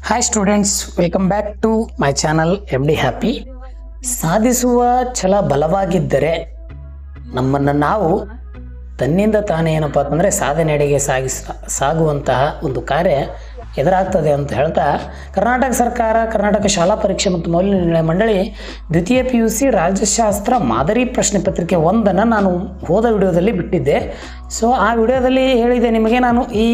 Hi students, welcome back to my channel MD happy. ಸಾಧಿಸುವ ಛಲ ಬಲವಾಗಿದ್ದರೆ ನಮ್ಮನ್ನು ನಾವು ತನ್ನಿಂದ ತಾನೇ ಏನಪ್ಪ ಅಂತಂದರೆ ಸಾಧನೆಡೆಗೆ ಸಾಗುವಂತಹ ಒಂದು ಕಾರ್ಯ ಎದುರಾಗ್ತದೆ ಅಂತ ಹೇಳ್ತಾ, ಕರ್ನಾಟಕ ಸರ್ಕಾರ, ಕರ್ನಾಟಕ ಶಾಲಾ ಪರೀಕ್ಷೆ ಮತ್ತು ಮೌಲ್ಯನಿರ್ಣಯ ಮಂಡಳಿ ದ್ವಿತೀಯ PUC ರಾಜ್ಯಶಾಸ್ತ್ರ ಮಾದರಿ ಪ್ರಶ್ನೆ ಪತ್ರಿಕೆ 1 ನಾನು ಹೋದ ವಿಡಿಯೋದಲ್ಲಿ ಬಿಟ್ಟಿದ್ದೆ. ಸೊ ಆ ವಿಡಿಯೋದಲ್ಲಿ ಹೇಳಿದೆ ನಿಮಗೆ, ನಾನು ಈ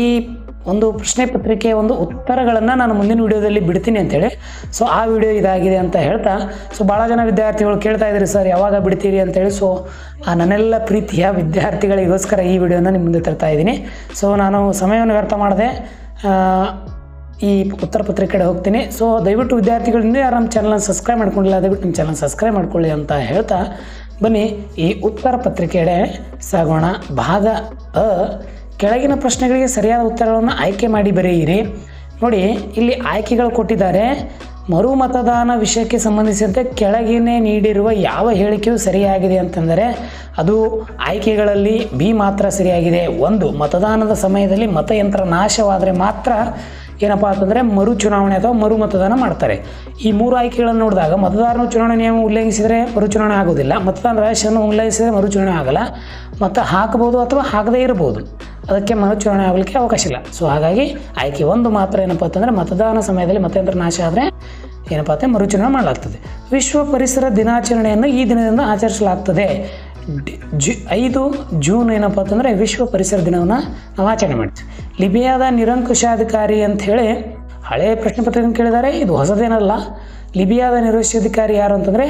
ಒಂದು ಪ್ರಶ್ನೆ ಪತ್ರಿಕೆಯ ಒಂದು ಉತ್ತರಗಳನ್ನು ನಾನು ಮುಂದಿನ ವಿಡಿಯೋದಲ್ಲಿ ಬಿಡ್ತೀನಿ ಅಂತೇಳಿ. ಸೊ ಆ ವಿಡಿಯೋ ಇದಾಗಿದೆ ಅಂತ ಹೇಳ್ತಾ, ಸೊ ಭಾಳ ಜನ ವಿದ್ಯಾರ್ಥಿಗಳು ಕೇಳ್ತಾ ಇದ್ದೀರಿ ಸರ್ ಯಾವಾಗ ಬಿಡ್ತೀರಿ ಅಂತೇಳಿ. ಸೊ ಆ ನನ್ನೆಲ್ಲ ಪ್ರೀತಿಯ ವಿದ್ಯಾರ್ಥಿಗಳಿಗೋಸ್ಕರ ಈ ವಿಡಿಯೋನ ನಿಮ್ಮ ಮುಂದೆ ತರ್ತಾ ಇದ್ದೀನಿ. ಸೊ ನಾನು ಸಮಯವನ್ನು ವ್ಯರ್ಥ ಮಾಡಿದೆ, ಈ ಉತ್ತರ ಪತ್ರಿಕೆ ಕಡೆ ಹೋಗ್ತೀನಿ. ಸೊ ದಯವಿಟ್ಟು ವಿದ್ಯಾರ್ಥಿಗಳು ಇನ್ನೂ ಯಾರು ನಮ್ಮ ಚಾನಲ್ನ ಸಬ್ಸ್ಕ್ರೈಬ್ ಮಾಡ್ಕೊಂಡಿಲ್ಲ, ದಯವಿಟ್ಟು ನಮ್ಮ ಚಾನಲ್ ಸಬ್ಸ್ಕ್ರೈಬ್ ಮಾಡ್ಕೊಳ್ಳಿ ಅಂತ ಹೇಳ್ತಾ, ಬನ್ನಿ ಈ ಉತ್ತರ ಪತ್ರಿಕೆಡೆ ಸಾಗೋಣ. ಭಾಗ ಅ, ಕೆಳಗಿನ ಪ್ರಶ್ನೆಗಳಿಗೆ ಸರಿಯಾದ ಉತ್ತರಗಳನ್ನು ಆಯ್ಕೆ ಮಾಡಿ ಬರೆಯಿರಿ. ನೋಡಿ, ಇಲ್ಲಿ ಆಯ್ಕೆಗಳು ಕೊಟ್ಟಿದ್ದಾರೆ. ಮರು ಮತದಾನ ವಿಷಯಕ್ಕೆ ಸಂಬಂಧಿಸಿದಂತೆ ಕೆಳಗಿನ ನೀಡಿರುವ ಯಾವ ಹೇಳಿಕೆಯು ಸರಿಯಾಗಿದೆ ಅಂತಂದರೆ ಅದು ಆಯ್ಕೆಗಳಲ್ಲಿ ಬಿ ಮಾತ್ರ ಸರಿಯಾಗಿದೆ. 1, ಮತದಾನದ ಸಮಯದಲ್ಲಿ ಮತಯಂತ್ರ ನಾಶವಾದರೆ ಮಾತ್ರ ಏನಪ್ಪ ಅಂತಂದರೆ ಮರು ಚುನಾವಣೆ ಅಥವಾ ಮರು ಮತದಾನ ಮಾಡ್ತಾರೆ. ಈ 3 ಆಯ್ಕೆಗಳನ್ನು ನೋಡಿದಾಗ ಮತದಾರನು ಚುನಾವಣೆ ನಿಯಮ ಉಲ್ಲಂಘಿಸಿದರೆ ಮರುಚುನಾವಣೆ ಆಗೋದಿಲ್ಲ, ಮತದಾನ ರಹಸ್ಯವನ್ನು ಉಲ್ಲಂಘಿಸಿದರೆ ಮರುಚುನಾವಣೆ ಆಗಲ್ಲ, ಮತ ಹಾಕಬಹುದು ಅಥವಾ ಹಾಕದೇ ಇರಬಹುದು, ಅದಕ್ಕೆ ಮರುಚುನಾವಣೆ ಆಗಲಿಕ್ಕೆ ಅವಕಾಶ ಇಲ್ಲ. ಸೊ ಹಾಗಾಗಿ ಆಯ್ಕೆ 1 ಮಾತ್ರ ಏನಪ್ಪ ಅಂತಂದರೆ ಮತದಾನ ಸಮಯದಲ್ಲಿ ಮತಯಂತ್ರ ನಾಶ ಆದರೆ ಏನಪ್ಪ ಅಂತ ಮರುಚುನಾವಣೆ ಮಾಡಲಾಗ್ತದೆ. ವಿಶ್ವ ಪರಿಸರ ದಿನಾಚರಣೆಯನ್ನು ಈ ದಿನದಿಂದ ಆಚರಿಸಲಾಗ್ತದೆ. 5 ಜೂನ್ ಏನಪ್ಪ ಅಂತಂದರೆ ವಿಶ್ವ ಪರಿಸರ ದಿನವನ್ನು ನಾವು ಆಚರಣೆ ಮಾಡ್ತೀವಿ. ಲಿಬಿಯಾದ ನಿರಂಕುಶಾಧಿಕಾರಿ ಅಂಥೇಳಿ ಹಳೆಯ ಪ್ರಶ್ನೆ ಪತ್ರಿಕೆ ಕೇಳಿದ್ದಾರೆ, ಇದು ಹೊಸದೇನಲ್ಲ. ಲಿಬಿಯಾದ ನಿರಂಕುಶಾಧಿಕಾರಿ ಯಾರು ಅಂತಂದರೆ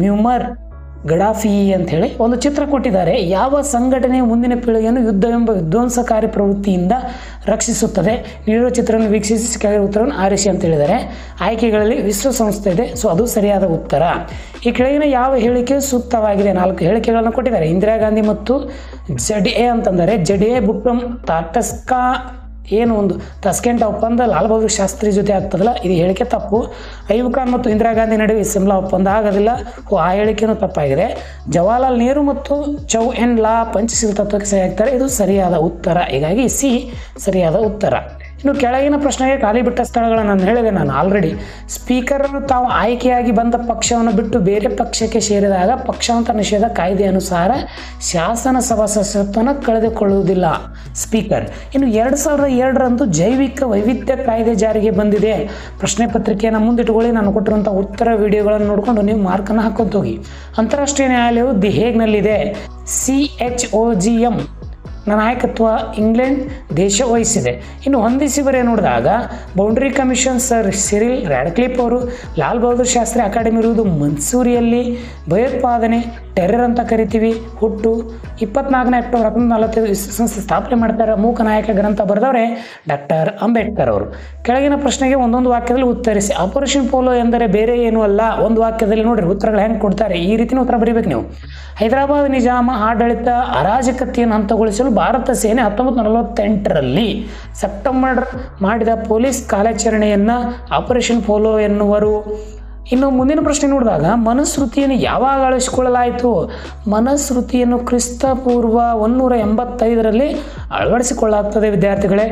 ಮ್ಯೂಮರ್ ಗಡಾಫಿ ಅಂಥೇಳಿ ಒಂದು ಚಿತ್ರ ಕೊಟ್ಟಿದ್ದಾರೆ. ಯಾವ ಸಂಘಟನೆಯ ಮುಂದಿನ ಪೀಳಿಗೆಯನ್ನು ಯುದ್ಧ ಎಂಬ ವಿಧ್ವಂಸಕಾರಿ ಪ್ರವೃತ್ತಿಯಿಂದ ರಕ್ಷಿಸುತ್ತದೆ? ನೀಡಿರುವ ಚಿತ್ರವನ್ನು ವೀಕ್ಷಿಸಿ ಕೆಳಗಿನ ಉತ್ತರವನ್ನು ಆರಿಸಿ ಅಂತ ಹೇಳಿದ್ದಾರೆ. ಆಯ್ಕೆಗಳಲ್ಲಿ ವಿಶ್ವಸಂಸ್ಥೆ ಇದೆ, ಸೊ ಅದು ಸರಿಯಾದ ಉತ್ತರ. ಈ ಕೆಳಗಿನ ಯಾವ ಹೇಳಿಕೆ ಸೂಕ್ತವಾಗಿದೆ? 4 ಹೇಳಿಕೆಗಳನ್ನು ಕೊಟ್ಟಿದ್ದಾರೆ. ಇಂದಿರಾ ಗಾಂಧಿ ಮತ್ತು ZA ಅಂತಂದರೆ ZA ಬುಟ್ಟಂ ತಾಟಸ್ಕಾ ಏನು ಒಂದು ತಸ್ಕೆಂಟ್ ಒಪ್ಪಂದ ಲಾಲ್ ಬಹದ್ದೂರ್ ಶಾಸ್ತ್ರಿ ಜೊತೆ ಆಗ್ತದಲ್ಲ, ಇದು ಹೇಳಿಕೆ ತಪ್ಪು. ಅಯ್ಯೂಬ್ ಖಾನ್ ಮತ್ತು ಇಂದಿರಾ ಗಾಂಧಿ ನಡುವೆ ಸಿಮ್ಲಾ ಒಪ್ಪಂದ ಆಗೋದಿಲ್ಲ, ಆ ಹೇಳಿಕೆಯೂ ತಪ್ಪಾಗಿದೆ. ಜವಾಹರ್ಲಾಲ್ ನೆಹರು ಮತ್ತು ಚೌ ಎನ್ ಲಾ ಪಂಚಶೀಲ ತತ್ವಕ್ಕೆ ಸಹಿ ಹಾಕ್ತಾರೆ, ಇದು ಸರಿಯಾದ ಉತ್ತರ. ಹೀಗಾಗಿ ಸಿ ಸರಿಯಾದ ಉತ್ತರ. ಇನ್ನು ಕೆಳಗಿನ ಪ್ರಶ್ನೆಗೆ ಖಾಲಿ ಬಿಟ್ಟ ಸ್ಥಳಗಳನ್ನು ನಾನು ಹೇಳಿದೆ ಆಲ್ರೆಡಿ. ಸ್ಪೀಕರರು ತಾವು ಆಯ್ಕೆಯಾಗಿ ಬಂದ ಪಕ್ಷವನ್ನು ಬಿಟ್ಟು ಬೇರೆ ಪಕ್ಷಕ್ಕೆ ಸೇರಿದಾಗ ಪಕ್ಷಾಂತರ ನಿಷೇಧ ಕಾಯ್ದೆ ಅನುಸಾರ ಶಾಸನ ಸಭಾ ಸದಸ್ಯತ್ವವನ್ನು ಕಳೆದುಕೊಳ್ಳುವುದಿಲ್ಲ ಸ್ಪೀಕರ್. ಇನ್ನು 2002 ಜೈವಿಕ ವೈವಿಧ್ಯ ಕಾಯ್ದೆ ಜಾರಿಗೆ ಬಂದಿದೆ. ಪ್ರಶ್ನೆ ಪತ್ರಿಕೆಯನ್ನು ಮುಂದಿಟ್ಟುಕೊಳ್ಳಿ, ನಾನು ಕೊಟ್ಟಿರುವಂಥ ಉತ್ತರ ವಿಡಿಯೋಗಳನ್ನು ನೋಡಿಕೊಂಡು ನೀವು ಮಾರ್ಕನ್ನು ಹಾಕೋತ ಹೋಗಿ. ಅಂತಾರಾಷ್ಟ್ರೀಯ ನ್ಯಾಯಾಲಯವು ದಿ ಹೇಗ್ನಲ್ಲಿದೆ. CHOGM ನಾಯಕತ್ವ ಇಂಗ್ಲೆಂಡ್ ದೇಶ ವಹಿಸಿದೆ. ಇನ್ನು ಹೊಂದಿಸಿ ಬರೆ ನೋಡಿದಾಗ ಬೌಂಡ್ರಿ ಕಮಿಷನ್ ಸರ್ ಸಿರಿಲ್ ರಾಡ್ಕ್ಲಿಫ್ ಅವರು ಲಾಲ್ ಬಹದ್ದೂರ್ ಶಾಸ್ತ್ರಿ ಅಕಾಡೆಮಿ ಇರುವುದು ಮನ್ಸೂರಿಯಲ್ಲಿ. ಭಯೋತ್ಪಾದನೆ ಟೆರರ್ ಅಂತ ಕರಿತೀವಿ. ಹುಟ್ಟು 24 ಅಕ್ಟೋಬರ್ 1945 ವಿಶ್ವಸಂಸ್ಥೆ ಸ್ಥಾಪನೆ ಮಾಡ್ತಾರೆ. ಮೂಕ ನಾಯಕ ಗ್ರಂಥ ಬರೆದವರೇ ಡಾಕ್ಟರ್ ಅಂಬೇಡ್ಕರ್ ಅವರು. ಕೆಳಗಿನ ಪ್ರಶ್ನೆಗೆ ಒಂದೊಂದು ವಾಕ್ಯದಲ್ಲಿ ಉತ್ತರಿಸಿ. ಆಪರೇಷನ್ ಪೋಲೋ ಎಂದರೆ ಬೇರೆ ಏನೂ ಅಲ್ಲ. ಒಂದು ವಾಕ್ಯದಲ್ಲಿ ನೋಡ್ರಿ ಉತ್ತರಗಳು ಹೆಂಗೆ ಕೊಡ್ತಾರೆ, ಈ ರೀತಿನ ಉತ್ತರ ಬರೀಬೇಕು ನೀವು. ಹೈದರಾಬಾದ್ ನಿಜಾಮ ಆಡಳಿತ ಅರಾಜಕತೆಯನ್ನು ಹಂತಗೊಳಿಸಲು ಭಾರತ ಸೇನೆ 1948ರಲ್ಲಿ ಸೆಪ್ಟೆಂಬರ್ ಮಾಡಿದ ಪೊಲೀಸ್ ಕಾರ್ಯಾಚರಣೆಯನ್ನು ಆಪರೇಷನ್ ಪೋಲೋ ಎನ್ನುವರು. ಇನ್ನು ಮುಂದಿನ ಪ್ರಶ್ನೆ ನೋಡಿದಾಗ ಮನುಸ್ಮೃತಿಯನ್ನು ಯಾವಾಗ ಅಳವಡಿಸಿಕೊಳ್ಳಲಾಯಿತು? ಮನುಸ್ಮೃತಿಯನ್ನು ಕ್ರಿಸ್ತಪೂರ್ವ 185ರಲ್ಲಿ ಅಳವಡಿಸಿಕೊಳ್ಳಲಾಗ್ತದೆ ವಿದ್ಯಾರ್ಥಿಗಳೇ.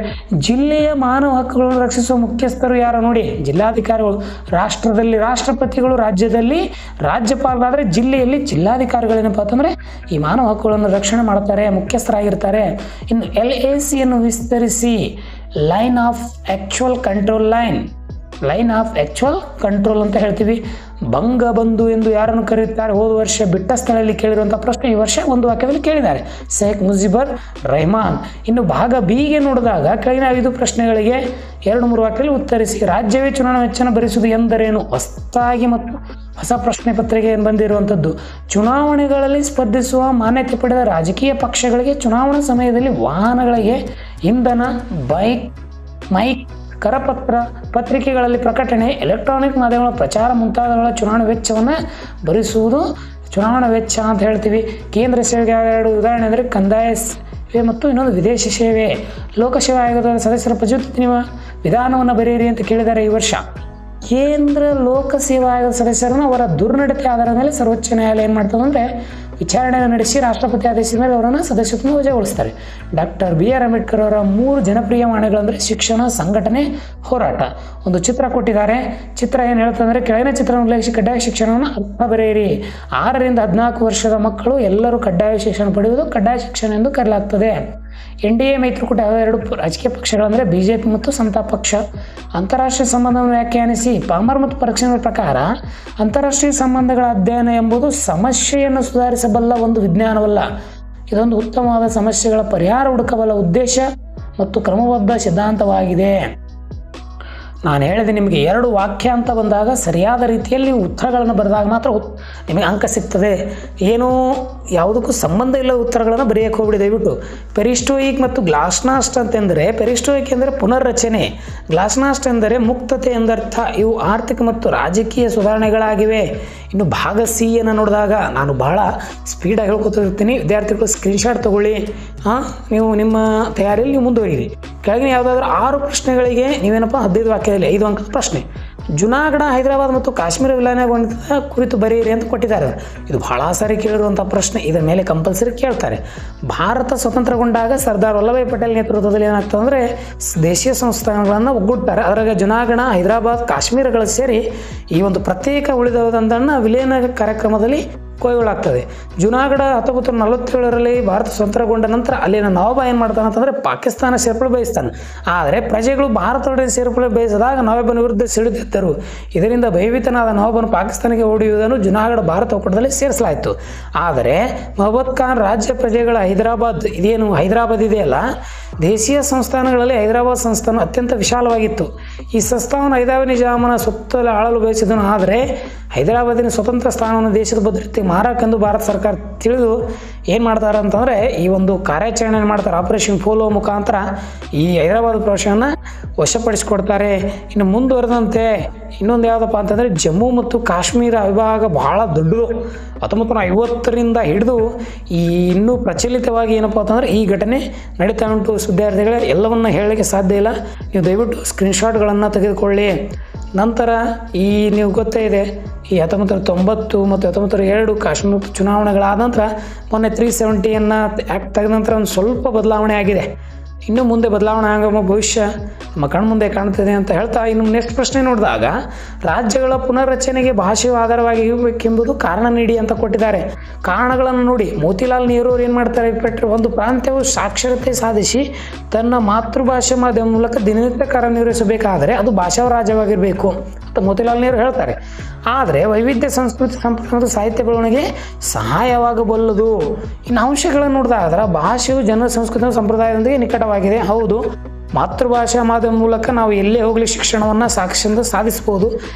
ಜಿಲ್ಲೆಯ ಮಾನವ ಹಕ್ಕುಗಳನ್ನು ರಕ್ಷಿಸುವ ಮುಖ್ಯಸ್ಥರು ಯಾರು? ನೋಡಿ, ಜಿಲ್ಲಾಧಿಕಾರಿಗಳು. ರಾಷ್ಟ್ರದಲ್ಲಿ ರಾಷ್ಟ್ರಪತಿಗಳು, ರಾಜ್ಯದಲ್ಲಿ ರಾಜ್ಯಪಾಲರಾದರೆ ಜಿಲ್ಲೆಯಲ್ಲಿ ಜಿಲ್ಲಾಧಿಕಾರಿಗಳೇನಪ್ಪ ಅಂತಂದರೆ ಈ ಮಾನವ ಹಕ್ಕುಗಳನ್ನು ರಕ್ಷಣೆ ಮಾಡ್ತಾರೆ, ಮುಖ್ಯಸ್ಥರಾಗಿರ್ತಾರೆ. ಇನ್ನು LACಯನ್ನು ವಿಸ್ತರಿಸಿ. Line of actual control line of actual control ಅಂತ ಹೇಳ್ತೀವಿ. ಬಂಗಬಂಧು ಎಂದು ಯಾರನ್ನು ಕರೆಯುತ್ತಾರೆ? ಹೋದ ವರ್ಷ ಬಿಟ್ಟ ಸ್ಥಳದಲ್ಲಿ ಕೇಳಿರುವಂಥ ಪ್ರಶ್ನೆ ಈ ವರ್ಷ ಒಂದು ವಾಕ್ಯದಲ್ಲಿ ಕೇಳಿದ್ದಾರೆ, ಶೇಖ್ ಮುಜಿಬುರ್ ರೆಹಮಾನ್. ಇನ್ನು ಭಾಗ ಬಿಗೆ ನೋಡಿದಾಗ ಕೆಳಗಿನ 5 ಪ್ರಶ್ನೆಗಳಿಗೆ 2-3 ವಾಕ್ಯದಲ್ಲಿ ಉತ್ತರಿಸಿ. ರಾಜ್ಯವೇ ಚುನಾವಣಾ ವೆಚ್ಚವನ್ನು ಭರಿಸುವುದು ಎಂದರೇನು? ಹೊಸದಾಗಿ ಮತ್ತು ಹೊಸ ಪ್ರಶ್ನೆ ಪತ್ರಿಕೆ ಬಂದಿರುವಂಥದ್ದು. ಚುನಾವಣೆಗಳಲ್ಲಿ ಸ್ಪರ್ಧಿಸುವ ಮಾನ್ಯತೆ ಪಡೆದ ರಾಜಕೀಯ ಪಕ್ಷಗಳಿಗೆ ಚುನಾವಣಾ ಸಮಯದಲ್ಲಿ ವಾಹನಗಳಿಗೆ ಇಂಧನ, ಮೈಕ್, ಕರಪತ್ರ, ಪತ್ರಿಕೆಗಳಲ್ಲಿ ಪ್ರಕಟಣೆ, ಎಲೆಕ್ಟ್ರಾನಿಕ್ ಮಾಧ್ಯಮಗಳ ಪ್ರಚಾರ ಮುಂತಾದವುಗಳ ಚುನಾವಣಾ ವೆಚ್ಚವನ್ನು ಭರಿಸುವುದು ಚುನಾವಣಾ ವೆಚ್ಚ ಅಂತ ಹೇಳ್ತೀವಿ. ಕೇಂದ್ರ ಸೇವೆಗೆ 2 ಉದಾಹರಣೆ ಅಂದರೆ ಕಂದಾಯ ಸೇವೆ ಮತ್ತು ಇನ್ನೊಂದು ವಿದೇಶಿ ಸೇವೆ. ಲೋಕಸೇವಾ ಆಯೋಗದ ಸದಸ್ಯರ ಪ್ರಜಾಪ್ರಭುತ್ವ ವಿಧಾನವನ್ನು ಬರೆಯಿರಿ ಅಂತ ಕೇಳಿದ್ದಾರೆ ಈ ವರ್ಷ. ಕೇಂದ್ರ ಲೋಕಸೇವಾ ಆಯೋಗದ ಸದಸ್ಯರನ್ನು ಅವರ ದುರ್ನಡತೆ ಆಧಾರದ ಮೇಲೆ ಸರ್ವೋಚ್ಚ ನ್ಯಾಯಾಲಯ ಏನು ಮಾಡ್ತದೆ ಅಂದರೆ ವಿಚಾರಣೆಯನ್ನು ನಡೆಸಿ ರಾಷ್ಟ್ರಪತಿ ಆದೇಶದ ಮೇಲೆ ಅವರನ್ನು ಸದಸ್ಯತ್ವವನ್ನು ವಜಾಗೊಳಿಸ್ತಾರೆ. ಡಾಕ್ಟರ್ BR ಅಂಬೇಡ್ಕರ್ ಅವರ 3 ಜನಪ್ರಿಯ ವಾಣಿಗಳಂದರೆ ಶಿಕ್ಷಣ, ಸಂಘಟನೆ, ಹೋರಾಟ. ಒಂದು ಚಿತ್ರ ಕೊಟ್ಟಿದ್ದಾರೆ. ಚಿತ್ರ ಏನು ಹೇಳ್ತಂದರೆ, ಕೆಳಗಿನ ಚಿತ್ರವನ್ನು ಉಲ್ಲೇಖಿಸಿ ಕಡ್ಡಾಯ ಶಿಕ್ಷಣವನ್ನು ಅರ್ಥ ಬರೆಯಿರಿ. 6 ರಿಂದ 14 ವರ್ಷದ ಮಕ್ಕಳು ಎಲ್ಲರೂ ಕಡ್ಡಾಯ ಶಿಕ್ಷಣ ಪಡೆಯುವುದು ಕಡ್ಡಾಯ ಶಿಕ್ಷಣ ಎಂದು ಕರೆಯಲಾಗ್ತದೆ. NDA ಮೈತ್ರಿಕೂಟ 2 ರಾಜಕೀಯ ಪಕ್ಷಗಳಂದರೆ BJP ಮತ್ತು ಸಮತಾ ಪಕ್ಷ. ಅಂತಾರಾಷ್ಟ್ರೀಯ ಸಂಬಂಧವನ್ನು ವ್ಯಾಖ್ಯಾನಿಸಿ. ಪಾಮರ್ ಮತ್ತು ಪರೀಕ್ಷೆಗಳ ಪ್ರಕಾರ ಅಂತಾರಾಷ್ಟ್ರೀಯ ಸಂಬಂಧಗಳ ಅಧ್ಯಯನ ಎಂಬುದು ಸಮಸ್ಯೆಯನ್ನು ಸುಧಾರಿಸಬಲ್ಲ ಒಂದು ವಿಜ್ಞಾನವಲ್ಲ, ಇದೊಂದು ಉತ್ತಮವಾದ ಸಮಸ್ಯೆಗಳ ಪರಿಹಾರ ಹುಡುಕಬಲ್ಲ ಉದ್ದೇಶ ಮತ್ತು ಕ್ರಮಬದ್ಧ ಸಿದ್ಧಾಂತವಾಗಿದೆ. ನಾನು ಹೇಳಿದೆ ನಿಮಗೆ 2 ವಾಕ್ಯ ಅಂತ ಬಂದಾಗ ಸರಿಯಾದ ರೀತಿಯಲ್ಲಿ ನೀವು ಉತ್ತರಗಳನ್ನು ಬರೆದಾಗ ಮಾತ್ರ ನಿಮಗೆ ಅಂಕ ಸಿಗ್ತದೆ. ಏನೂ ಯಾವುದಕ್ಕೂ ಸಂಬಂಧ ಇಲ್ಲ ಉತ್ತರಗಳನ್ನು ಬರೆಯೋಕ್ಕೆ ಹೋಗ್ಬಿಡಿ ದಯವಿಟ್ಟು. ಪೆರಿಸ್ಟೋಯಿಕ್ ಮತ್ತು ಗ್ಲಾಸ್ನಾಸ್ಟ್ ಅಂತಂದರೆ, ಪೆರಿಸ್ಟೋಯಿಕ್ ಎಂದರೆ ಪುನರ್ರಚನೆ, ಗ್ಲಾಸ್ನಾಸ್ಟ್ ಎಂದರೆ ಮುಕ್ತತೆ ಎಂದರ್ಥ. ಇವು ಆರ್ಥಿಕ ಮತ್ತು ರಾಜಕೀಯ ಸುಧಾರಣೆಗಳಾಗಿವೆ. ಇನ್ನು ಭಾಗ ಸಿ ಅನ್ನು ನೋಡಿದಾಗ ನಾನು ಬಹಳ ಸ್ಪೀಡಾಗಿ ಹೇಳ್ಕೊತಿರ್ತೀನಿ, ವಿದ್ಯಾರ್ಥಿಗಳು ಸ್ಕ್ರೀನ್ಶಾಟ್ ತೊಗೊಳ್ಳಿ. ನೀವು ನಿಮ್ಮ ತಯಾರಿಯಲ್ಲಿ ನೀವು ಮುಂದುವರಿಯಿರಿ. ಕೆಳಗಿನ ಯಾವುದಾದ್ರೂ 6 ಪ್ರಶ್ನೆಗಳಿಗೆ ನೀವೇನಪ್ಪ 15 ವಾಕ್ಯದಲ್ಲಿ 5 ಅಂಕದ ಪ್ರಶ್ನೆ. ಜುನಾಗಢ, ಹೈದರಾಬಾದ್ ಮತ್ತು ಕಾಶ್ಮೀರ ವಿಲಯನಗೊಂಡ ಕುರಿತು ಬರೆಯಿರಿ ಅಂತ ಕೊಟ್ಟಿದ್ದಾರೆ. ಇದು ಬಹಳ ಸಾರಿ ಕೇಳಿರುವಂಥ ಪ್ರಶ್ನೆ, ಇದರ ಮೇಲೆ ಕಂಪಲ್ಸರಿ ಕೇಳ್ತಾರೆ. ಭಾರತ ಸ್ವತಂತ್ರಗೊಂಡಾಗ ಸರ್ದಾರ್ ವಲ್ಲಭಾಯ್ ಪಟೇಲ್ ನೇತೃತ್ವದಲ್ಲಿ ಏನಾಗ್ತದೆ ಅಂದರೆ ದೇಶೀಯ ಸಂಸ್ಥಾನಗಳನ್ನು ಒಗ್ಗೂಡ್ತಾರೆ. ಅದರಾಗ ಜುನಾಗಢ, ಹೈದರಾಬಾದ್, ಕಾಶ್ಮೀರಗಳು ಸೇರಿ ಈ ಒಂದು ಪ್ರತ್ಯೇಕ ಉಳಿದವುದನ್ನು ವಿಲೀನ ಕಾರ್ಯಕ್ರಮದಲ್ಲಿ ಕೈಗೊಳ್ಳಾಗ್ತದೆ. ಜುನಾಗಢ 1947ರಲ್ಲಿ ಭಾರತ ಸ್ವತಂತ್ರಗೊಂಡ ನಂತರ ಅಲ್ಲಿನ ನವಾಬ ಏನು ಮಾಡ್ತಾನೆ ಅಂತಂದರೆ ಪಾಕಿಸ್ತಾನ ಸೇರ್ಪಡೆ ಬಯಸ್ತಾನೆ. ಆದರೆ ಪ್ರಜೆಗಳು ಭಾರತದೊಡನೆ ಸೇರ್ಪಡೆ ಬಯಸಿದಾಗ ನವಾಬನ ವಿರುದ್ಧ ಸಿಡಿದೆದ್ದರು. ಇದರಿಂದ ಭಯಭೀತನಾದ ನವಾಬನು ಪಾಕಿಸ್ತಾನಕ್ಕೆ ಓಡಿಯುವುದನ್ನು ಜುನಾಗಢ ಭಾರತ ಒಕ್ಕೂಟದಲ್ಲಿ ಸೇರಿಸಲಾಯಿತು. ಆದರೆ ಮೊಹಮ್ಮದ್ ಖಾನ್ ರಾಜ್ಯ ಪ್ರಜೆಗಳ ಹೈದರಾಬಾದ್, ಇದೇನು ಹೈದರಾಬಾದ್ ಇದೆಯಲ್ಲ, ದೇಶೀಯ ಸಂಸ್ಥಾನಗಳಲ್ಲಿ ಹೈದರಾಬಾದ್ ಸಂಸ್ಥಾನ ಅತ್ಯಂತ ವಿಶಾಲವಾಗಿತ್ತು. ಈ ಸಂಸ್ಥಾನವನ್ನು ಹೈದರಾಬಾದ್ ನಿಜಾಮನ ಸುತ್ತಲೂ ಆಳಲು ಬಯಸಿದನು. ಆದರೆ ಹೈದರಾಬಾದಿನ ಸ್ವತಂತ್ರ ಸ್ಥಾನವನ್ನು ದೇಶದ ಭದ್ರತೆ ಮಾರಕ್ಕೆಂದು ಭಾರತ ಸರ್ಕಾರ ತಿಳಿದು ಏನು ಮಾಡ್ತಾರೆ ಅಂತಂದರೆ ಈ ಒಂದು ಕಾರ್ಯಾಚರಣೆ ಮಾಡ್ತಾರೆ. ಆಪರೇಷನ್ ಪೋಲೋ ಮುಖಾಂತರ ಈ ಹೈದರಾಬಾದ್ ಪ್ರದೇಶವನ್ನು ವಶಪಡಿಸಿಕೊಡ್ತಾರೆ. ಇನ್ನು ಮುಂದುವರೆದಂತೆ ಇನ್ನೊಂದು ಯಾವುದಪ್ಪ ಅಂತಂದರೆ ಜಮ್ಮು ಮತ್ತು ಕಾಶ್ಮೀರ ವಿಭಾಗ ಬಹಳ ದೊಡ್ಡದು. 1950ರಿಂದ ಹಿಡಿದು ಈ ಇನ್ನೂ ಪ್ರಚಲಿತವಾಗಿ ಏನಪ್ಪ ಅಂತಂದರೆ ಈ ಘಟನೆ ನಡೀತಾ ಉಂಟು. ವಿದ್ಯಾರ್ಥಿಗಳೇ, ಎಲ್ಲವನ್ನ ಹೇಳಲಿಕ್ಕೆ ಸಾಧ್ಯ ಇಲ್ಲ, ನೀವು ದಯವಿಟ್ಟು ಸ್ಕ್ರೀನ್ಶಾಟ್ಗಳನ್ನು ತೆಗೆದುಕೊಳ್ಳಿ. ನಂತರ ಈ ನೀವು ಗೊತ್ತೇ ಇದೆ, ಈ 1990 ಮತ್ತು 1902 ಕಾಶ್ಮೀರ ಚುನಾವಣೆಗಳಾದ ನಂತರ ಮೊನ್ನೆ 370 ಆ್ಯಕ್ಟ್ ತೆಗೆದ ನಂತರ ಒಂದು ಸ್ವಲ್ಪ ಬದಲಾವಣೆ ಆಗಿದೆ. ಇನ್ನು ಮುಂದೆ ಬದಲಾವಣೆ ಆಗೋ ಭವಿಷ್ಯ ನಮ್ಮ ಕಣ್ಮುಂದೆ ಕಾಣ್ತಿದೆ ಅಂತ ಹೇಳ್ತಾ, ಇನ್ನು ನೆಕ್ಸ್ಟ್ ಪ್ರಶ್ನೆ ನೋಡಿದಾಗ ರಾಜ್ಯಗಳ ಪುನರ್ರಚನೆಗೆ ಭಾಷೆಯು ಆಧಾರವಾಗಿ ಇರಬೇಕೆಂಬುದು ಕಾರಣ ನೀಡಿ ಅಂತ ಕೊಟ್ಟಿದ್ದಾರೆ. ಕಾರಣಗಳನ್ನು ನೋಡಿ. ಮೋತಿಲಾಲ್ ನೆಹರು ಅವ್ರು ಏನು ಮಾಡ್ತಾರೆ, ಒಂದು ಪ್ರಾಂತ್ಯವು ಸಾಕ್ಷರತೆ ಸಾಧಿಸಿ ತನ್ನ ಮಾತೃಭಾಷೆ ಮಾಧ್ಯಮ ಮೂಲಕ ದಿನನಿತ್ಯ ಕಾರ್ಯನಿರ್ವಹಿಸಬೇಕಾದರೆ ಅದು ಭಾಷಾ ರಾಜ್ಯವಾಗಿರಬೇಕು ಅಂತ ಮೋತಿಲಾಲ್ ನೆಹರು ಹೇಳ್ತಾರೆ. ಆದರೆ ವೈವಿಧ್ಯ ಸಂಸ್ಕೃತಿ, ಸಂಸ್ಕೃತಿ ಮತ್ತು ಸಾಹಿತ್ಯ ಬೆಳವಣಿಗೆ ಸಹಾಯವಾಗಬಲ್ಲದು. ಇನ್ನು ಅಂಶಗಳನ್ನು ನೋಡಿದಾದ್ರೆ ಭಾಷೆಯು ಜನರ ಸಂಸ್ಕೃತಿ ಮತ್ತು ಸಂಪ್ರದಾಯದೊಂದಿಗೆ ನಿಕಟವಾಗಿದೆ. ಹೌದು, ಮಾತೃಭಾಷಾ ಮಾಧ್ಯಮ ಮೂಲಕ ನಾವು ಎಲ್ಲೇ ಹೋಗಲಿ ಶಿಕ್ಷಣವನ್ನು ಸಾಕ್ಷರತೆ ಸಾಧಿಸ್ಬೋದು.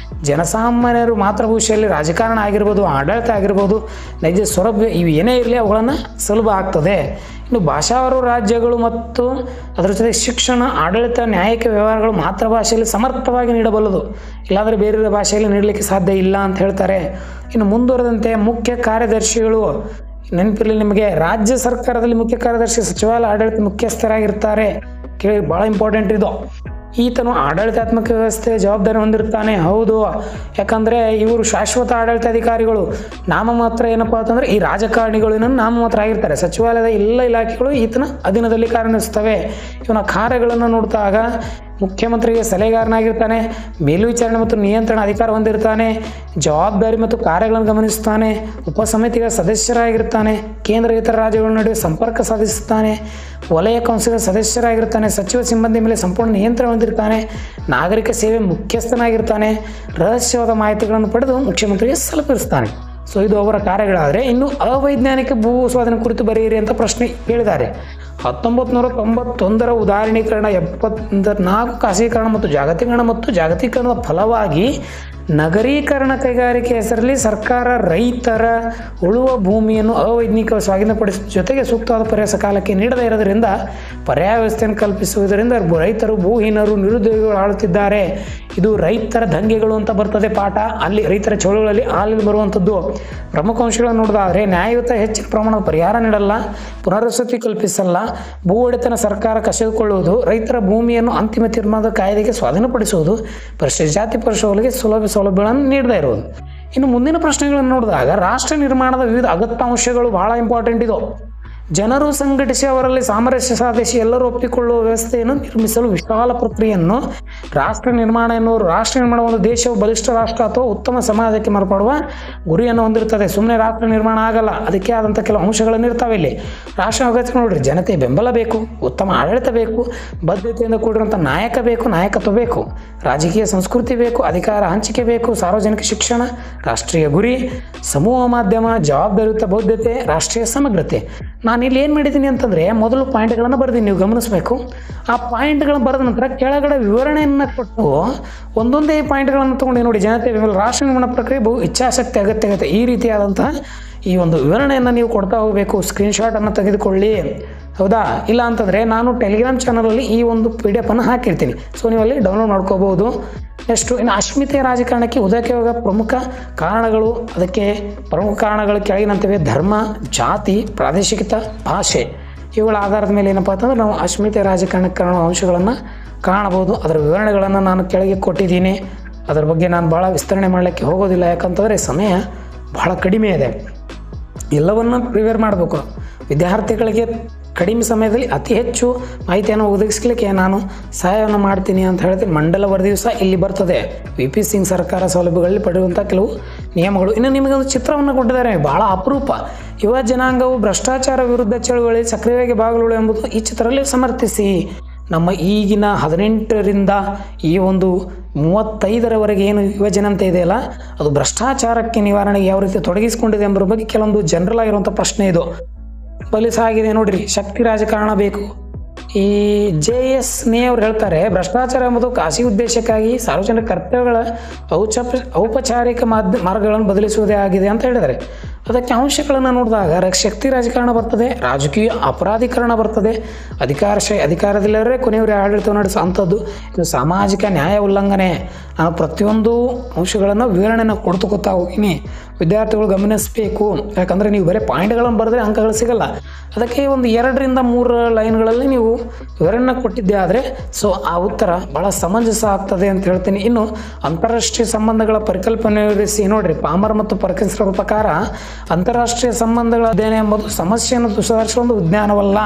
ಜನಸಾಮಾನ್ಯರು ಮಾತೃಭಾಷೆಯಲ್ಲಿ ರಾಜಕಾರಣ ಆಗಿರ್ಬೋದು, ಆಡಳಿತ ಆಗಿರ್ಬೋದು, ನೈಜ ಸೌಲಭ್ಯ ಇವು ಏನೇ ಇರಲಿ ಅವುಗಳನ್ನು ಸುಲಭ ಆಗ್ತದೆ. ಇನ್ನು ಭಾಷಾವಾರು ರಾಜ್ಯಗಳು ಮತ್ತು ಅದರ ಜೊತೆ ಶಿಕ್ಷಣ, ಆಡಳಿತ, ನ್ಯಾಯಿಕ ವ್ಯವಹಾರಗಳು ಮಾತೃಭಾಷೆಯಲ್ಲಿ ಸಮರ್ಥವಾಗಿ ನೀಡಬಲ್ಲದು. ಇಲ್ಲಾಂದರೆ ಬೇರೆ ಭಾಷೆಯಲ್ಲಿ ನೀಡಲಿಕ್ಕೆ ಸಾಧ್ಯ ಇಲ್ಲ ಅಂತ ಹೇಳ್ತಾರೆ. ಇನ್ನು ಮುಂದುವರೆದಂತೆ ಮುಖ್ಯ ಕಾರ್ಯದರ್ಶಿಗಳು ನೆನಪಿರಲಿ ನಿಮಗೆ, ರಾಜ್ಯ ಸರ್ಕಾರದಲ್ಲಿ ಮುಖ್ಯ ಕಾರ್ಯದರ್ಶಿ ಸಚಿವಾಲಯ ಆಡಳಿತ ಮುಖ್ಯಸ್ಥರಾಗಿರ್ತಾರೆ. ಕೇಳಿ, ಭಾಳ ಇಂಪಾರ್ಟೆಂಟ್ ಇದು. ಈತನು ಆಡಳಿತಾತ್ಮಕ ವ್ಯವಸ್ಥೆ ಜವಾಬ್ದಾರಿ ಹೊಂದಿರ್ತಾನೆ. ಹೌದು, ಯಾಕಂದರೆ ಇವರು ಶಾಶ್ವತ ಆಡಳಿತಾಧಿಕಾರಿಗಳು. ನಾಮಮಾತ್ರ ಏನಪ್ಪ ಅಂತಂದರೆ ಈ ರಾಜಕಾರಣಿಗಳು ನಾಮಮಾತ್ರ ಆಗಿರ್ತಾರೆ. ಸಚಿವಾಲಯದ ಎಲ್ಲ ಇಲಾಖೆಗಳು ಈತನ ಅಧೀನದಲ್ಲಿ ಕಾರ್ಯನಿರ್ವಹಿಸ್ತವೆ. ಇವನ ಕಾರ್ಯಗಳನ್ನು ನೋಡಿದಾಗ ಮುಖ್ಯಮಂತ್ರಿಗೆ ಸಲಹೆಗಾರನಾಗಿರ್ತಾನೆ, ಮೇಲ್ವಿಚಾರಣೆ ಮತ್ತು ನಿಯಂತ್ರಣ ಅಧಿಕಾರ ಹೊಂದಿರ್ತಾನೆ, ಜವಾಬ್ದಾರಿ ಮತ್ತು ಕಾರ್ಯಗಳನ್ನು ಗಮನಿಸ್ತಾನೆ, ಉಪಸಮಿತಿಗಳ ಸದಸ್ಯರಾಗಿರ್ತಾನೆ, ಕೇಂದ್ರ ಇತರ ರಾಜ್ಯಗಳ ನಡುವೆ ಸಂಪರ್ಕ ಸಾಧಿಸುತ್ತಾನೆ, ವಲಯ ಕೌನ್ಸಿಲ್ ಸದಸ್ಯರಾಗಿರ್ತಾನೆ, ಸಚಿವ ಸಿಬ್ಬಂದಿ ಮೇಲೆ ಸಂಪೂರ್ಣ ನಿಯಂತ್ರಣ ಹೊಂದಿರ್ತಾನೆ, ನಾಗರಿಕ ಸೇವೆ ಮುಖ್ಯಸ್ಥನಾಗಿರ್ತಾನೆ, ರಹಸ್ಯವಾದ ಮಾಹಿತಿಗಳನ್ನು ಪಡೆದು ಮುಖ್ಯಮಂತ್ರಿಗೆ ತಲುಪಿಸ್ತಾನೆ. ಸೊ ಇದು ಅವರ ಕಾರ್ಯಗಳಾದರೆ, ಇನ್ನು ಅವೈಜ್ಞಾನಿಕ ಭೂ ಸ್ವಾಧೀನ ಕುರಿತು ಬರೆಯಿರಿ ಅಂತ ಪ್ರಶ್ನೆ ಕೇಳಿದ್ದಾರೆ. 1991ರ ಉದಾರೀಕರಣ, 74 ಖಾಸಗೀಕರಣ ಮತ್ತು ಜಾಗತೀಕರಣದ ಫಲವಾಗಿ ನಗರೀಕರಣ ಕೈಗಾರಿಕೆ ಹೆಸರಲ್ಲಿ ಸರ್ಕಾರ ರೈತರ ಉಳುವ ಭೂಮಿಯನ್ನು ಅವೈಜ್ಞಾನಿಕ ಸ್ವಾಧೀನಪಡಿಸಿದ ಜೊತೆಗೆ ಸೂಕ್ತವಾದ ಪರಿಹಾರ ಕಾಲಕ್ಕೆ ನೀಡದೇ ಇರೋದರಿಂದ ಪರ್ಯಾಯ ವ್ಯವಸ್ಥೆಯನ್ನು ಕಲ್ಪಿಸುವುದರಿಂದ ರೈತರು, ಭೂಹೀನರು, ನಿರುದ್ಯೋಗಿಗಳು ಆಳುತ್ತಿದ್ದಾರೆ. ಇದು ರೈತರ ದಂಗೆಗಳು ಅಂತ ಬರ್ತದೆ ಪಾಠ. ಅಲ್ಲಿ ರೈತರ ಚಳುವಳಿಯಲ್ಲಿ ಅಲ್ಲಿ ಬರುವಂಥದ್ದು. ಪ್ರಮುಖ ಅಂಶಗಳನ್ನು ನೋಡೋದಾದರೆ ನ್ಯಾಯಯುತ ಹೆಚ್ಚಿನ ಪ್ರಮಾಣದ ಪರಿಹಾರ ನೀಡಲ್ಲ, ಪುನರ್ವಸತಿ ಕಲ್ಪಿಸಲ್ಲ, ಭೂ ಒಡೆತನ ಸರ್ಕಾರ ಕಸಿದುಕೊಳ್ಳುವುದು, ರೈತರ ಭೂಮಿಯನ್ನು ಅಂತಿಮ ತೀರ್ಮಾನದ ಕಾಯ್ದೆಗೆ ಸ್ವಾಧೀನಪಡಿಸುವುದು, ಪರಿಶಿಷ್ಟ ಜಾತಿ ಪರಿಶೋಧನೆಗೆ ಸೌಲಭ್ಯಗಳನ್ನು ನೀಡದೇ ಇರುವುದು. ಇನ್ನು ಮುಂದಿನ ಪ್ರಶ್ನೆಗಳನ್ನು ನೋಡಿದಾಗ ರಾಷ್ಟ್ರ ನಿರ್ಮಾಣದ ವಿವಿಧ ಅಗತ್ಯ ಅಂಶಗಳು ಬಹಳ ಇಂಪಾರ್ಟೆಂಟ್ ಇದು. ಜನರು ಸಂಘಟಿಸಿ ಅವರಲ್ಲಿ ಸಾಮರಸ್ಯ ಸಾಧಿಸಿ ಎಲ್ಲರೂ ಒಪ್ಪಿಕೊಳ್ಳುವ ವ್ಯವಸ್ಥೆಯನ್ನು ನಿರ್ಮಿಸಲು ವಿಶಾಲ ಪ್ರಕ್ರಿಯೆಯನ್ನು ರಾಷ್ಟ್ರ ನಿರ್ಮಾಣ ಎನ್ನುವರು. ರಾಷ್ಟ್ರ ನಿರ್ಮಾಣ ಒಂದು ದೇಶವು ಬಲಿಷ್ಠ ರಾಷ್ಟ್ರ ಅಥವಾ ಉತ್ತಮ ಸಮಾಜಕ್ಕೆ ಮಾರ್ಪಡುವ ಗುರಿಯನ್ನು ಹೊಂದಿರುತ್ತದೆ. ಸುಮ್ಮನೆ ರಾಷ್ಟ್ರ ನಿರ್ಮಾಣ ಆಗಲ್ಲ, ಅದಕ್ಕೆ ಆದಂಥ ಕೆಲವು ಅಂಶಗಳನ್ನು ಇರ್ತಾವೆ. ಇಲ್ಲಿ ರಾಷ್ಟ್ರ ಅಗತ್ಯ ನೋಡ್ರಿ, ಜನತೆ ಬೆಂಬಲ ಬೇಕು, ಉತ್ತಮ ಆಡಳಿತ ಬೇಕು, ಬದ್ಧತೆಯಿಂದ ಕೂಡಿರುವಂಥ ನಾಯಕ ಬೇಕು, ನಾಯಕತ್ವ ಬೇಕು, ರಾಜಕೀಯ ಸಂಸ್ಕೃತಿ ಬೇಕು, ಅಧಿಕಾರ ಹಂಚಿಕೆ ಬೇಕು, ಸಾರ್ವಜನಿಕ ಶಿಕ್ಷಣ, ರಾಷ್ಟ್ರೀಯ ಗುರಿ, ಸಮೂಹ ಮಾಧ್ಯಮ, ಜವಾಬ್ದಾರಿಯುತ ಬೌದ್ಧತೆ, ರಾಷ್ಟ್ರೀಯ ಸಮಗ್ರತೆ. ನಾನು ಇಲ್ಲಿ ಏನು ಮಾಡಿದ್ದೀನಿ ಅಂತಂದರೆ ಮೊದಲು ಪಾಯಿಂಟ್ಗಳನ್ನು ಬರೆದೀನಿ, ನೀವು ಗಮನಿಸಬೇಕು. ಆ ಪಾಯಿಂಟ್ಗಳನ್ನು ಬರೆದ ನಂತರ ಕೆಳಗಡೆ ವಿವರಣೆಯನ್ನು ಕೊಟ್ಟು ಒಂದೊಂದೇ ಪಾಯಿಂಟ್ಗಳನ್ನು ತೊಗೊಂಡು ನೋಡಿ. ಜನತೆ ಬೆಂಬಲ, ರಾಷ್ಟ್ರ ನಿರ್ಮಾಣ ಪ್ರಕ್ರಿಯೆ ಬಹು ಇಚ್ಛಾಶಕ್ತಿ ಅಗತ್ಯ. ಈ ರೀತಿಯಾದಂತಹ ಈ ಒಂದು ವಿವರಣೆಯನ್ನು ನೀವು ಕೊಡ್ತಾ ಹೋಗಬೇಕು. ಸ್ಕ್ರೀನ್ಶಾಟನ್ನು ತೆಗೆದುಕೊಳ್ಳಿ, ಹೌದಾ? ಇಲ್ಲ ಅಂತಂದರೆ ನಾನು ಟೆಲಿಗ್ರಾಮ್ ಚಾನಲಲ್ಲಿ ಈ ಒಂದು PDF ಅನ್ನು ಹಾಕಿರ್ತೀನಿ, ಸೊ ನೀವು ಅಲ್ಲಿ ಡೌನ್ಲೋಡ್ ಮಾಡ್ಕೋಬೋದು. ನೆಕ್ಸ್ಟು ಇನ್ನು ಅಸ್ಮಿತೆಯ ರಾಜಕಾರಣಕ್ಕೆ ಉದಯಕ್ಕೆ ಹೋಗೋ ಪ್ರಮುಖ ಕಾರಣಗಳು. ಅದಕ್ಕೆ ಪ್ರಮುಖ ಕಾರಣಗಳು ಕೆಳಗಿನಂತಿವೆ: ಧರ್ಮ, ಜಾತಿ, ಪ್ರಾದೇಶಿಕತೆ, ಭಾಷೆ. ಇವುಗಳ ಆಧಾರದ ಮೇಲೆ ಏನಪ್ಪ ಅಂತಂದ್ರೆ ನಾವು ಅಸ್ಮಿತೆಯ ರಾಜಕಾರಣಕ್ಕೆ ಕಾರಣುವ ಅಂಶಗಳನ್ನು ಕಾಣಬಹುದು. ಅದರ ವಿವರಣೆಗಳನ್ನು ನಾನು ಕೆಳಗೆ ಕೊಟ್ಟಿದ್ದೀನಿ. ಅದರ ಬಗ್ಗೆ ನಾನು ಭಾಳ ವಿಸ್ತರಣೆ ಮಾಡಲಿಕ್ಕೆ ಹೋಗೋದಿಲ್ಲ, ಯಾಕಂತಂದರೆ ಸಮಯ ಬಹಳ ಕಡಿಮೆ ಇದೆ. ಎಲ್ಲವನ್ನು ಪ್ರಿಪೇರ್ ಮಾಡಬೇಕು. ವಿದ್ಯಾರ್ಥಿಗಳಿಗೆ ಕಡಿಮೆ ಸಮಯದಲ್ಲಿ ಅತಿ ಹೆಚ್ಚು ಮಾಹಿತಿಯನ್ನು ಒದಗಿಸಲಿಕ್ಕೆ ನಾನು ಸಹಾಯವನ್ನು ಮಾಡ್ತೀನಿ ಅಂತ ಹೇಳ್ತೀನಿ. ಮಂಡಲ ವರದಿ ದಿವಸ ಇಲ್ಲಿ ಬರ್ತದೆ. VP ಸಿಂಗ್ ಸರ್ಕಾರ ಸೌಲಭ್ಯಗಳಲ್ಲಿ ಪಡೆಯುವಂಥ ಕೆಲವು ನಿಯಮಗಳು. ಇನ್ನು ನಿಮಗೊಂದು ಚಿತ್ರವನ್ನು ಕೊಟ್ಟಿದ್ದಾರೆ, ಭಾಳ ಅಪರೂಪ. ಯುವ ಜನಾಂಗವು ಭ್ರಷ್ಟಾಚಾರ ವಿರುದ್ಧ ಚಳುವಳಿ ಸಕ್ರಿಯವಾಗಿ ಭಾಗವಹಿಸಲು ಎಂಬುದು ಈ ಚಿತ್ರದಲ್ಲಿ ಸಮರ್ಥಿಸಿ. ನಮ್ಮ ಈಗಿನ 18ರಿಂದ ಈ ಒಂದು 35ರವರೆಗೆ ಏನು ಯುವಜನತೆ ಇದೆಯಲ್ಲ, ಅದು ಭ್ರಷ್ಟಾಚಾರಕ್ಕೆ ನಿವಾರಣೆಗೆ ಯಾವ ರೀತಿ ತೊಡಗಿಸಿಕೊಂಡಿದೆ ಎಂಬುದ್ರ ಬಗ್ಗೆ ಕೆಲವೊಂದು ಜನರಲ್ ಆಗಿರುವಂಥ ಪ್ರಶ್ನೆ ಇದು. ಬಲಿಸಾಗಿದೆ ನೋಡ್ರಿ. ಶಕ್ತಿ ರಾಜಕಾರಣ ಬೇಕು. ಈ JS ನೇ ಅವ್ರು ಹೇಳ್ತಾರೆ, ಭ್ರಷ್ಟಾಚಾರ ಎಂಬುದು ಖಾಸಗಿ ಉದ್ದೇಶಕ್ಕಾಗಿ ಸಾರ್ವಜನಿಕ ಕರ್ತವ್ಯಗಳ ಔಪಚಾರಿಕ ಮಾರ್ಗಗಳನ್ನು ಬದಲಿಸುವುದೇ ಆಗಿದೆ ಅಂತ ಹೇಳಿದ್ದಾರೆ. ಅದಕ್ಕೆ ಅಂಶಗಳನ್ನು ನೋಡಿದಾಗ ಶಕ್ತಿ ರಾಜಕಾರಣ ಬರ್ತದೆ, ರಾಜಕೀಯ ಅಪರಾಧೀಕರಣ ಬರ್ತದೆ, ಅಧಿಕಾರದಲ್ಲವರೇ ಕೊನೆಯವರೇ ಆಡಳಿತ ನಡೆಸೋ ಅಂಥದ್ದು, ಇದು ಸಾಮಾಜಿಕ ನ್ಯಾಯ ಉಲ್ಲಂಘನೆ. ನಾನು ಪ್ರತಿಯೊಂದು ಅಂಶಗಳನ್ನು ವಿವರಣೆಯನ್ನು ಕೊಡ್ತುಕೊತಾ ಹೋಗ್ತೀನಿ. ವಿದ್ಯಾರ್ಥಿಗಳು ಗಮನಿಸಬೇಕು, ಯಾಕಂದರೆ ನೀವು ಬರೀ ಪಾಯಿಂಟ್ಗಳನ್ನು ಬರೆದ್ರೆ ಅಂಕಗಳು ಸಿಗಲ್ಲ. ಅದಕ್ಕೆ ಒಂದು 2ರಿಂದ 3 ಲೈನ್ಗಳಲ್ಲಿ ನೀವು ವಿವರಣೆ ಕೊಟ್ಟಿದ್ದೆ ಆದರೆ ಸೊ ಆ ಉತ್ತರ ಭಾಳ ಸಮಂಜಸ ಆಗ್ತದೆ ಅಂತ ಹೇಳ್ತೀನಿ. ಇನ್ನು ಅಂತಾರಾಷ್ಟ್ರೀಯ ಸಂಬಂಧಗಳ ಪರಿಕಲ್ಪನೆ ವಿವರಿಸಿ ನೋಡ್ರಿ. ಪಾಮರ್ ಮತ್ತು ಪರ್ಕಿನ್ಸ್ ಅವರ ಪ್ರಕಾರ ಅಂತಾರಾಷ್ಟ್ರೀಯ ಸಂಬಂಧಗಳ ಅಧ್ಯಯನ ಎಂಬುದು ಸಮಸ್ಯೆಯನ್ನು ಸುಧಾರಿಸುವ ಒಂದು ವಿಜ್ಞಾನವಲ್ಲ,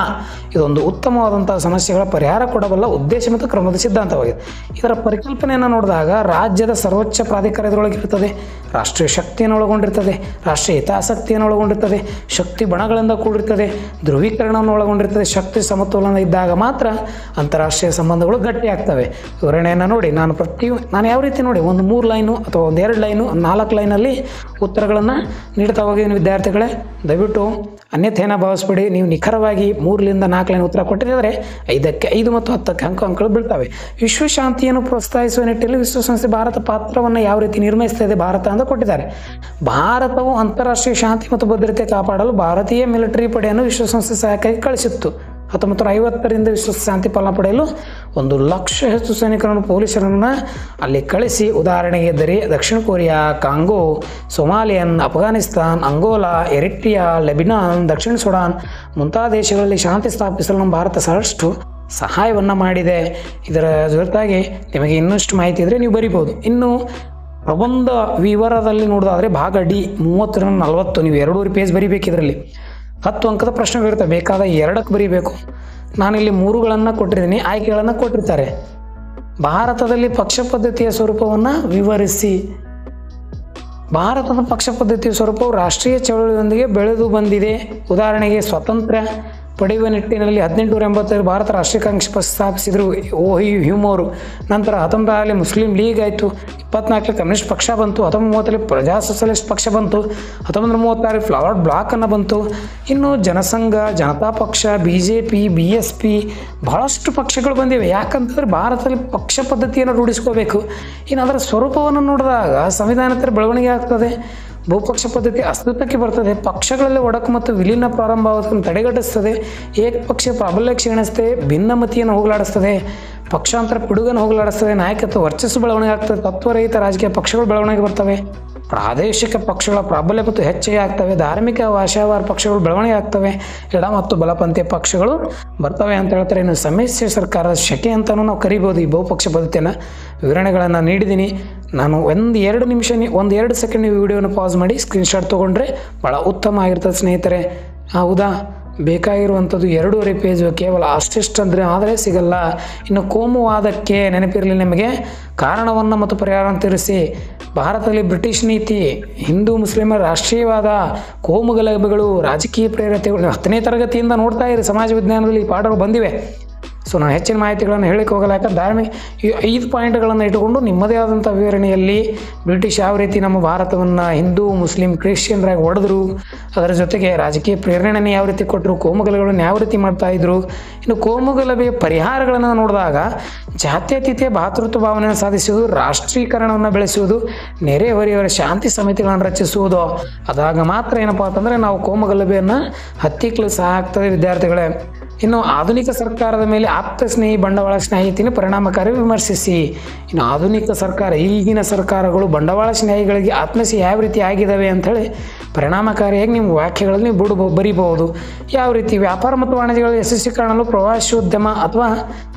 ಇದೊಂದು ಉತ್ತಮವಾದಂಥ ಸಮಸ್ಯೆಗಳ ಪರಿಹಾರ ಕೊಡಬಲ್ಲ ಉದ್ದೇಶ ಮತ್ತು ಕ್ರಮದ ಸಿದ್ಧಾಂತವಾಗಿದೆ. ಇದರ ಪರಿಕಲ್ಪನೆಯನ್ನು ನೋಡಿದಾಗ ರಾಜ್ಯದ ಸರ್ವೋಚ್ಚ ಪ್ರಾಧಿಕಾರ ಇದರೊಳಗಿರುತ್ತದೆ, ರಾಷ್ಟ್ರೀಯ ಶಕ್ತಿಯನ್ನು ಒಳಗೊಂಡಿರ್ತದೆ, ರಾಷ್ಟ್ರೀಯ ಹಿತಾಸಕ್ತಿಯನ್ನು ಒಳಗೊಂಡಿರ್ತದೆ, ಶಕ್ತಿ ಬಣಗಳಿಂದ ಕೂಡಿರ್ತದೆ, ಧ್ರುವೀಕರಣವನ್ನು ಒಳಗೊಂಡಿರ್ತದೆ. ಶಕ್ತಿ ಸಮತೋಲನ ಇದ್ದಾಗ ಮಾತ್ರ ಅಂತಾರಾಷ್ಟ್ರೀಯ ಸಂಬಂಧಗಳು ಗಟ್ಟಿಯಾಗ್ತವೆ. ವಿವರಣೆಯನ್ನು ನೋಡಿ. ನಾನು ಯಾವ ರೀತಿ ನೋಡಿ ಒಂದು 3 ಲೈನು ಅಥವಾ 1-2 ಲೈನು 4 ಲೈನಲ್ಲಿ ಉತ್ತರಗಳನ್ನು ನೀಡ್ತಾ ಹೋಗಿದ್ದೀನಿ. ವಿದ್ಯಾರ್ಥಿಗಳೇ, ದಯವಿಟ್ಟು ಅನ್ಯಥೇನ ಭಾವಿಸ್ಬೇಡಿ. ನೀವು ನಿಖರವಾಗಿ 3ರಿಂದ 4 ಲೈನ್ ಉತ್ತರ ಕೊಟ್ಟಿದ್ದಾರೆ 5ಕ್ಕೆ 5 ಮತ್ತು 10ಕ್ಕೆ ಅಂಕಗಳು ಬೀಳ್ತವೆ. ವಿಶ್ವಶಾಂತಿಯನ್ನು ಪ್ರೋತ್ಸಾಹಿಸುವ ನಿಟ್ಟಿನಲ್ಲಿ ವಿಶ್ವಸಂಸ್ಥೆ ಭಾರತ ಪಾತ್ರವನ್ನು ಯಾವ ರೀತಿ ನಿರ್ವಹಿಸ್ತಾ ಇದೆ ಭಾರತ ಅಂತ ಕೊಟ್ಟಿದ್ದಾರೆ. ಭಾರತವು ಅಂತಾರಾಷ್ಟ್ರೀಯ ಶಾಂತಿ ಮತ್ತು ಭದ್ರತೆ ಕಾಪಾಡಲು ಭಾರತೀಯ ಮಿಲಿಟರಿ ಪಡೆಯನ್ನು ವಿಶ್ವಸಂಸ್ಥೆ ಸಹಾಯಕ್ಕಾಗಿ ಕಳಿಸಿತ್ತು. 1950ರಿಂದ ವಿಶ್ವ ಶಾಂತಿ ಪಾಲನಾ ಪಡೆಯಲು 1,00,000 ಹೆಚ್ಚು ಸೈನಿಕರನ್ನು, ಪೊಲೀಸರನ್ನು ಅಲ್ಲಿ ಕಳಿಸಿ. ಉದಾಹರಣೆಗೆ ದಕ್ಷಿಣ Korea, Congo, Somalian, Afghanistan, Angola, Eritrea, Lebanon, ದಕ್ಷಿಣ ಸುಡಾನ್ ಮುಂತಾದ ದೇಶಗಳಲ್ಲಿ ಶಾಂತಿ ಸ್ಥಾಪಿಸಲು ನಮ್ಮ ಭಾರತ ಸಾಕಷ್ಟು ಸಹಾಯವನ್ನು ಮಾಡಿದೆ. ಇದರ ಜೊತೆಗೆ ನಿಮಗೆ ಇನ್ನಷ್ಟು ಮಾಹಿತಿ ಇದ್ದರೆ ನೀವು ಬರಿಬೋದು. ಇನ್ನು ಪ್ರಬಂಧ ವಿವರದಲ್ಲಿ ನೋಡೋದಾದರೆ ಭಾಗ D 30ರಿಂದ 40 ನೀವು 2 ಪೇಜ್ ಬರಿಬೇಕು. ಇದರಲ್ಲಿ 10 ಅಂಕದ ಪ್ರಶ್ನೆಗಳಿರ್ತವೆ, ಬೇಕಾದ 2ಕ್ಕೆ ಬರೀಬೇಕು. ನಾನಿಲ್ಲಿ 3ಗಳನ್ನು ಕೊಟ್ಟಿದ್ದೀನಿ, ಆಯ್ಕೆಗಳನ್ನು ಕೊಟ್ಟಿರ್ತಾರೆ. ಭಾರತದಲ್ಲಿ ಪಕ್ಷ ಪದ್ಧತಿಯ ಸ್ವರೂಪವನ್ನು ವಿವರಿಸಿ. ಭಾರತದ ಪಕ್ಷ ಪದ್ಧತಿಯ ಸ್ವರೂಪವು ರಾಷ್ಟ್ರೀಯ ಚಳವಳಿಯೊಂದಿಗೆ ಬೆಳೆದು ಬಂದಿದೆ. ಉದಾಹರಣೆಗೆ ಸ್ವಾತಂತ್ರ್ಯ ಪಡೆಯುವ ನಿಟ್ಟಿನಲ್ಲಿ 1885 ಭಾರತ ರಾಷ್ಟ್ರೀಯ ಕಾಂಗ್ರೆಸ್ ಪಕ್ಷ ಸ್ಥಾಪಿಸಿದರು ಹ್ಯೂಮ್ ಅವರು. ನಂತರ 19ರಲ್ಲಿ ಮುಸ್ಲಿಂ ಲೀಗ್ ಆಯಿತು, 24ರಲ್ಲಿ ಕಮ್ಯುನಿಸ್ಟ್ ಪಕ್ಷ ಬಂತು, 1930ರಲ್ಲಿ ಪ್ರಜಾ ಸೋಷಲಿಸ್ಟ್ ಪಕ್ಷ ಬಂತು, 1936ರಲ್ಲಿ ಫ್ಲವರ್ ಬ್ಲಾಕನ್ನು ಬಂತು. ಇನ್ನು ಜನಸಂಘ, ಜನತಾ ಪಕ್ಷ, BJP, BSP ಬಹಳಷ್ಟು ಪಕ್ಷಗಳು ಬಂದಿವೆ. ಯಾಕಂತಂದರೆ ಭಾರತದಲ್ಲಿ ಪಕ್ಷ ಪದ್ಧತಿಯನ್ನು ರೂಢಿಸ್ಕೋಬೇಕು. ಇನ್ನು ಅದರ ಸ್ವರೂಪವನ್ನು ನೋಡಿದಾಗ ಸಂವಿಧಾನದ ಬೆಳವಣಿಗೆ ಆಗ್ತದೆ, ಬಹುಪಕ್ಷ ಪದ್ಧತಿ ಅಸ್ತಿತ್ವಕ್ಕೆ ಬರ್ತದೆ, ಪಕ್ಷಗಳಲ್ಲಿ ಒಡಕು ಮತ್ತು ವಿಲೀನ ಪ್ರಾರಂಭವಾಗೋದನ್ನು ತಡೆಗಟ್ಟಿಸ್ತದೆ, ಏಕಪಕ್ಷೀಯ ಪ್ರಾಬಲ್ಯ ಕ್ಷೀಣಿಸ್ತದೆ, ಭಿನ್ನಮತಿಯನ್ನು ಹೋಗಲಾಡಿಸ್ತದೆ, ಪಕ್ಷಾಂತರ ಪಿಡುಗನ್ನು ಹೋಗಲಾಡಿಸ್ತದೆ, ನಾಯಕತ್ವ ವರ್ಚಸ್ಸು ಬೆಳವಣಿಗೆ ಆಗ್ತದೆ, ತತ್ವರಹಿತ ರಾಜಕೀಯ ಪಕ್ಷಗಳು ಬೆಳವಣಿಗೆ ಬರ್ತವೆ, ಪ್ರಾದೇಶಿಕ ಪಕ್ಷಗಳ ಪ್ರಾಬಲ್ಯ ಮತ್ತು ಹೆಚ್ಚಿಗೆ ಆಗ್ತವೆ, ಧಾರ್ಮಿಕ ಭಾಷಾವಾರ ಪಕ್ಷಗಳು ಬೆಳವಣಿಗೆ ಆಗ್ತವೆ, ಎಡ ಮತ್ತು ಬಲಪಂಥೀಯ ಪಕ್ಷಗಳು ಬರ್ತವೆ ಅಂತ ಹೇಳ್ತಾರೆ. ಇನ್ನು ಸಮ್ಮಿಶ್ರ ಸರ್ಕಾರದ ಶಕೆ ಅಂತಲೂ ನಾವು ಕರಿಬೋದು ಈ ಬಹುಪಕ್ಷ ಪದ್ಧತಿಯನ್ನು. ವಿವರಣೆಗಳನ್ನು ನೀಡಿದ್ದೀನಿ. ನಾನು ಒಂದು 2 ಸೆಕೆಂಡ್ ನೀವು ವಿಡಿಯೋನ ಪಾಸ್ ಮಾಡಿ ಸ್ಕ್ರೀನ್ಶಾಟ್ ತೊಗೊಂಡ್ರೆ ಭಾಳ ಉತ್ತಮ ಆಗಿರ್ತದೆ ಸ್ನೇಹಿತರೆ. ಹೌದಾ, ಬೇಕಾಗಿರುವಂಥದ್ದು 2.5 ಪೇಜು, ಕೇವಲ ಅಷ್ಟಿಷ್ಟಂದರೆ ಆದರೆ ಸಿಗಲ್ಲ. ಇನ್ನು ಕೋಮುವಾದಕ್ಕೆ ನೆನಪಿರಲಿ ನಿಮಗೆ, ಕಾರಣವನ್ನು ಮತ್ತು ಪರಿಹಾರವನ್ನು ತಿಳಿಸಿ. ಭಾರತದಲ್ಲಿ ಬ್ರಿಟಿಷ್ ನೀತಿ, ಹಿಂದೂ ಮುಸ್ಲಿಮರ ರಾಷ್ಟ್ರೀಯವಾದ, ಕೋಮು ಗಲಭೆಗಳು, ರಾಜಕೀಯ ಪ್ರೇರಿತಗಳು 10ನೇ ತರಗತಿಯಿಂದ ನೋಡ್ತಾ ಇರಿ, ಸಮಾಜ ವಿಜ್ಞಾನದಲ್ಲಿ ಈ ಪಾಠಗಳು ಬಂದಿವೆ. ಸೊ ನಾನು ಹೆಚ್ಚಿನ ಮಾಹಿತಿಗಳನ್ನು ಹೇಳಿಕ್ಕೆ ಹೋಗಲ್ಲ, ಯಾಕಂದ್ರೆ ಧಾರ್ಮಿಕ ಈ 5 ಪಾಯಿಂಟ್ಗಳನ್ನು ಇಟ್ಟುಕೊಂಡು ನಿಮ್ಮದೇ ಆದಂಥ ವಿವರಣೆಯಲ್ಲಿ ಬ್ರಿಟಿಷ್ ಯಾವ ರೀತಿ ನಮ್ಮ ಭಾರತವನ್ನು ಹಿಂದೂ ಮುಸ್ಲಿಂ ಕ್ರಿಶ್ಚಿಯನ್ರಾಗಿ ಹೊಡೆದ್ರು, ಅದರ ಜೊತೆಗೆ ರಾಜಕೀಯ ಪ್ರೇರಣೆಯನ್ನು ಯಾವ ರೀತಿ ಕೊಟ್ಟರು, ಕೋಮುಗಲಭೆಗಳನ್ನು ಯಾವ ರೀತಿ ಮಾಡ್ತಾಯಿದ್ರು, ಇನ್ನು ಕೋಮುಗಲಭೆಯ ಪರಿಹಾರಗಳನ್ನು ನೋಡಿದಾಗ ಜಾತ್ಯತೀತ ಭಾತೃತ್ವ ಭಾವನೆಯನ್ನು ಸಾಧಿಸುವುದು, ರಾಷ್ಟ್ರೀಕರಣವನ್ನು ಬೆಳೆಸುವುದು, ನೆರೆಹೊರೆಯವರ ಶಾಂತಿ ಸಮಿತಿಗಳನ್ನು ರಚಿಸುವುದು. ಅದಾಗ ಮಾತ್ರ ಏನಪ್ಪ ಅಂತಂದರೆ ನಾವು ಕೋಮುಗಲಭೆಯನ್ನು ಹತ್ತಿಕ್ಕಲು ಸಹ ಆಗ್ತದೆ ವಿದ್ಯಾರ್ಥಿಗಳೇ. ಇನ್ನು ಆಧುನಿಕ ಸರ್ಕಾರದ ಮೇಲೆ ಆಪ್ತ ಸ್ನೇಹಿ ಬಂಡವಾಳ ಸ್ನೇಹಿತಿನ ಪರಿಣಾಮಕಾರಿ ವಿಮರ್ಶಿಸಿ. ಇನ್ನು ಆಧುನಿಕ ಸರ್ಕಾರ, ಈಗಿನ ಸರ್ಕಾರಗಳು ಬಂಡವಾಳ ಸ್ನೇಹಿಗಳಿಗೆ ಆತ್ಮಸಿ ಯಾವ ರೀತಿ ಆಗಿದ್ದಾವೆ ಅಂಥೇಳಿ ಪರಿಣಾಮಕಾರಿಯಾಗಿ ನಿಮ್ಮ ವಾಕ್ಯಗಳಲ್ಲಿ ನೀವು ಬರೀಬಹುದು. ಯಾವ ರೀತಿ ವ್ಯಾಪಾರ ಮತ್ತು ವಾಣಿಜ್ಯಗಳ ಯಶಸ್ವೀಕರಣಲು ಪ್ರವಾಸೋದ್ಯಮ ಅಥವಾ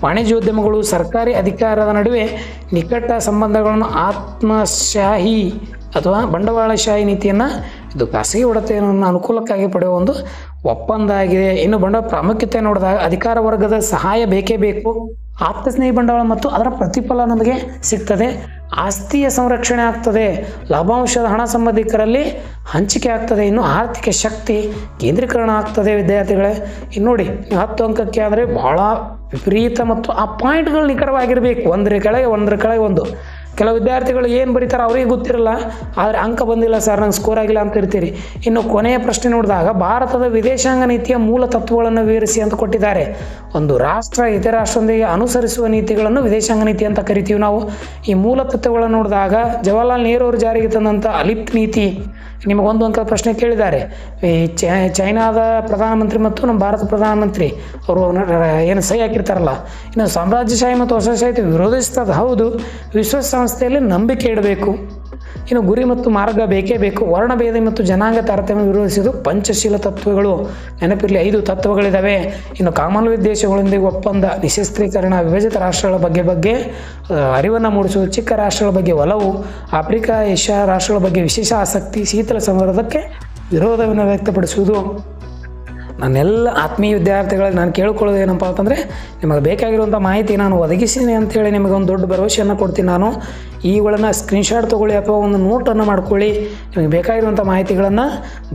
ವಾಣಿಜ್ಯೋದ್ಯಮಗಳು ಸರ್ಕಾರಿ ಅಧಿಕಾರದ ನಡುವೆ ನಿಕಟ ಸಂಬಂಧಗಳನ್ನು ಆತ್ಮಶಾಹಿ ಅಥವಾ ಬಂಡವಾಳಶಾಹಿ ನೀತಿಯನ್ನು ಇದು ಖಾಸಗಿ ಒಡೆತನವನ್ನು ಅನುಕೂಲಕ್ಕಾಗಿ ಪಡೆಯುವ ಒಂದು ಒಪ್ಪಂದ ಆಗಿದೆ. ಇನ್ನು ಬಂಡವಾಳ ಪ್ರಾಮುಖ್ಯತೆ ನೋಡಿದಾಗ ಅಧಿಕಾರ ವರ್ಗದ ಸಹಾಯ ಬೇಕೇ ಬೇಕು. ಆಪ್ತ ಸ್ನೇಹಿ ಬಂಡವಾಳ ಮತ್ತು ಅದರ ಪ್ರತಿಫಲ ನಮಗೆ ಸಿಗ್ತದೆ. ಆಸ್ತಿಯ ಸಂರಕ್ಷಣೆ ಆಗ್ತದೆ. ಲಾಭಾಂಶದ ಹಣ ಸಂಬಂಧಿಕರಲ್ಲಿ ಹಂಚಿಕೆ ಆಗ್ತದೆ. ಇನ್ನು ಆರ್ಥಿಕ ಶಕ್ತಿ ಕೇಂದ್ರೀಕರಣ ಆಗ್ತದೆ ವಿದ್ಯಾರ್ಥಿಗಳೇ. ಇನ್ನು ನೋಡಿ, 10 ಅಂಕಕ್ಕೆ ಆದರೆ ಭಾಳ ವಿಪರೀತ ಮತ್ತು ಆ ಪಾಯಿಂಟ್ಗಳು ನಿಖರವಾಗಿರಬೇಕು. ಒಂದರ ಕೆಳಗೆ ಒಂದು. ಕೆಲವು ವಿದ್ಯಾರ್ಥಿಗಳು ಏನು ಬರೀತಾರೆ ಅವರಿಗೆ ಗೊತ್ತಿರಲ್ಲ, ಆದರೆ ಅಂಕ ಬಂದಿಲ್ಲ ಸರ್, ನಂಗೆ ಸ್ಕೋರ್ ಆಗಿಲ್ಲ ಅಂತ ಇರ್ತೀರಿ. ಇನ್ನು ಕೊನೆಯ ಪ್ರಶ್ನೆ ನೋಡಿದಾಗ ಭಾರತದ ವಿದೇಶಾಂಗ ನೀತಿಯ ಮೂಲ ತತ್ವಗಳನ್ನು ವಿವರಿಸಿ ಅಂತ ಕೊಟ್ಟಿದ್ದಾರೆ. ಒಂದು ರಾಷ್ಟ್ರ ಇತರ ರಾಷ್ಟ್ರದೊಂದಿಗೆ ಅನುಸರಿಸುವ ನೀತಿಗಳನ್ನು ವಿದೇಶಾಂಗ ನೀತಿ ಅಂತ ಕರಿತೀವಿ ನಾವು. ಈ ಮೂಲ ತತ್ವಗಳನ್ನು ನೋಡಿದಾಗ ಜವಾಹರ್ಲಾಲ್ ನೆಹರು ಅವರು ಜಾರಿಗೆ ತಂದಂಥ ಅಲಿಪ್ತ ನೀತಿ, ನಿಮಗೊಂದು ಅಂಕ ಪ್ರಶ್ನೆ ಕೇಳಿದ್ದಾರೆ. ಈ ಚೈನಾದ ಪ್ರಧಾನಮಂತ್ರಿ ಮತ್ತು ನಮ್ಮ ಭಾರತ ಪ್ರಧಾನಮಂತ್ರಿ ಅವರು ಏನು ಸಹಿ ಹಾಕಿರ್ತಾರಲ್ಲ, ಇನ್ನು ಸಾಮ್ರಾಜ್ಯಶಾಹಿ ಮತ್ತು ವಸಾಹತುಶಾಹಿ ವಿರೋಧಿಸ್ತದೆ. ಹೌದು, ವಿಶ್ವಸಂಸ್ಥೆಯಲ್ಲಿ ನಂಬಿಕೆ ಇಡಬೇಕು. ಇನ್ನು ಗುರಿ ಮತ್ತು ಮಾರ್ಗ ಬೇಕೇ ಬೇಕು. ವರ್ಣಭೇದ ಮತ್ತು ಜನಾಂಗ ತಾರತಮ್ಯ ವಿರೋಧಿಸುವುದು ಪಂಚಶೀಲ ತತ್ವಗಳು. ನೆನಪಿರಲಿ, 5 ತತ್ವಗಳಿದ್ದಾವೆ. ಇನ್ನು ಕಾಮನ್ವೆಲ್ತ್ ದೇಶಗಳೊಂದಿಗೆ ಒಪ್ಪಂದ, ನಿಶಸ್ತ್ರೀಕರಣ, ವಿಭಜಿತ ರಾಷ್ಟ್ರಗಳ ಬಗ್ಗೆ ಅರಿವನ್ನು ಮೂಡಿಸುವುದು, ಚಿಕ್ಕ ರಾಷ್ಟ್ರಗಳ ಬಗ್ಗೆ ಒಲವು, ಆಫ್ರಿಕಾ ಏಷ್ಯಾ ರಾಷ್ಟ್ರಗಳ ಬಗ್ಗೆ ವಿಶೇಷ ಆಸಕ್ತಿ, ಶೀತಲ ಸಂವಾದಕ್ಕೆ ವಿರೋಧವನ್ನು ವ್ಯಕ್ತಪಡಿಸುವುದು. ನನ್ನೆಲ್ಲ ಆತ್ಮೀಯ ವಿದ್ಯಾರ್ಥಿಗಳಿಗೆ ನಾನು ಕೇಳ್ಕೊಳ್ಳೋದು ಏನಪ್ಪ ಅಂತಂದರೆ, ನಿಮಗೆ ಬೇಕಾಗಿರುವಂಥ ಮಾಹಿತಿ ನಾನು ಒದಗಿಸಿದ್ದೀನಿ ಅಂಥೇಳಿ ನಿಮಗೆ ಒಂದು ದೊಡ್ಡ ಭರವಸೆಯನ್ನು ಕೊಡ್ತೀನಿ ನಾನು. ಇವುಗಳನ್ನು ಸ್ಕ್ರೀನ್ಶಾಟ್ ತೊಗೊಳ್ಳಿ ಅಥವಾ ಒಂದು ನೋಟನ್ನು ಮಾಡ್ಕೊಳ್ಳಿ, ನಿಮಗೆ ಬೇಕಾಗಿರುವಂಥ ಮಾಹಿತಿಗಳನ್ನು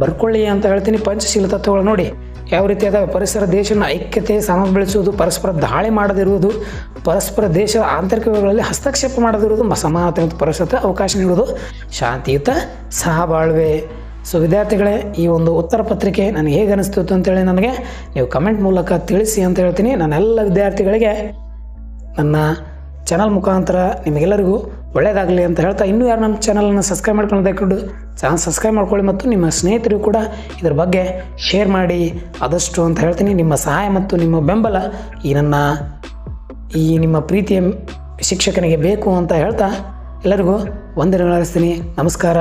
ಬರ್ಕೊಳ್ಳಿ ಅಂತ ಹೇಳ್ತೀನಿ. ಪಂಚಶೀಲ ತತ್ವಗಳು ನೋಡಿ ಯಾವ ರೀತಿ ಅದಾವೆ. ಪರಿಸರ ದೇಶನ ಐಕ್ಯತೆ ಸಮ ಬೆಳೆಸುವುದು, ಪರಸ್ಪರ ದಾಳಿ ಮಾಡದಿರುವುದು, ಪರಸ್ಪರ ದೇಶದ ಆಂತರಿಕ ವ್ಯವಹಾರಗಳಲ್ಲಿ ಹಸ್ತಕ್ಷೇಪ ಮಾಡದಿರುವುದು, ಸಮಾನತೆ ಮತ್ತು ಪರಸ್ಪರ ಅವಕಾಶ ನೀಡುವುದು, ಶಾಂತಿಯುತ ಸಹಬಾಳ್ವೆ. ಸೊ ವಿದ್ಯಾರ್ಥಿಗಳೇ, ಈ ಒಂದು ಉತ್ತರ ಪತ್ರಿಕೆ ನನಗೆ ಹೇಗೆ ಅನಿಸ್ತಿತ್ತು ಅಂತೇಳಿ ನನಗೆ ನೀವು ಕಮೆಂಟ್ ಮೂಲಕ ತಿಳಿಸಿ ಅಂತ ಹೇಳ್ತೀನಿ. ನನ್ನೆಲ್ಲ ವಿದ್ಯಾರ್ಥಿಗಳಿಗೆ ನನ್ನ ಚಾನಲ್ ಮುಖಾಂತರ ನಿಮಗೆಲ್ಲರಿಗೂ ಒಳ್ಳೆಯದಾಗಲಿ ಅಂತ ಹೇಳ್ತಾ, ಇನ್ನೂ ಯಾರು ನಮ್ಮ ಚಾನಲನ್ನು ಸಬ್ಸ್ಕ್ರೈಬ್ ಮಾಡ್ಕೊಂಡು ದಯವಿಟ್ಟು ಚಾನಲ್ ಸಬ್ಸ್ಕ್ರೈಬ್ ಮಾಡ್ಕೊಳ್ಳಿ ಮತ್ತು ನಿಮ್ಮ ಸ್ನೇಹಿತರಿಗೂ ಕೂಡ ಇದರ ಬಗ್ಗೆ ಶೇರ್ ಮಾಡಿ ಆದಷ್ಟು ಅಂತ ಹೇಳ್ತೀನಿ. ನಿಮ್ಮ ಸಹಾಯ ಮತ್ತು ನಿಮ್ಮ ಬೆಂಬಲ ಈ ನಿಮ್ಮ ಪ್ರೀತಿಯ ಶಿಕ್ಷಕನಿಗೆ ಬೇಕು ಅಂತ ಹೇಳ್ತಾ ಎಲ್ಲರಿಗೂ ವಂದನೆಗಳು ಅರ್ಪಿಸ್ತೀನಿ. ನಮಸ್ಕಾರ.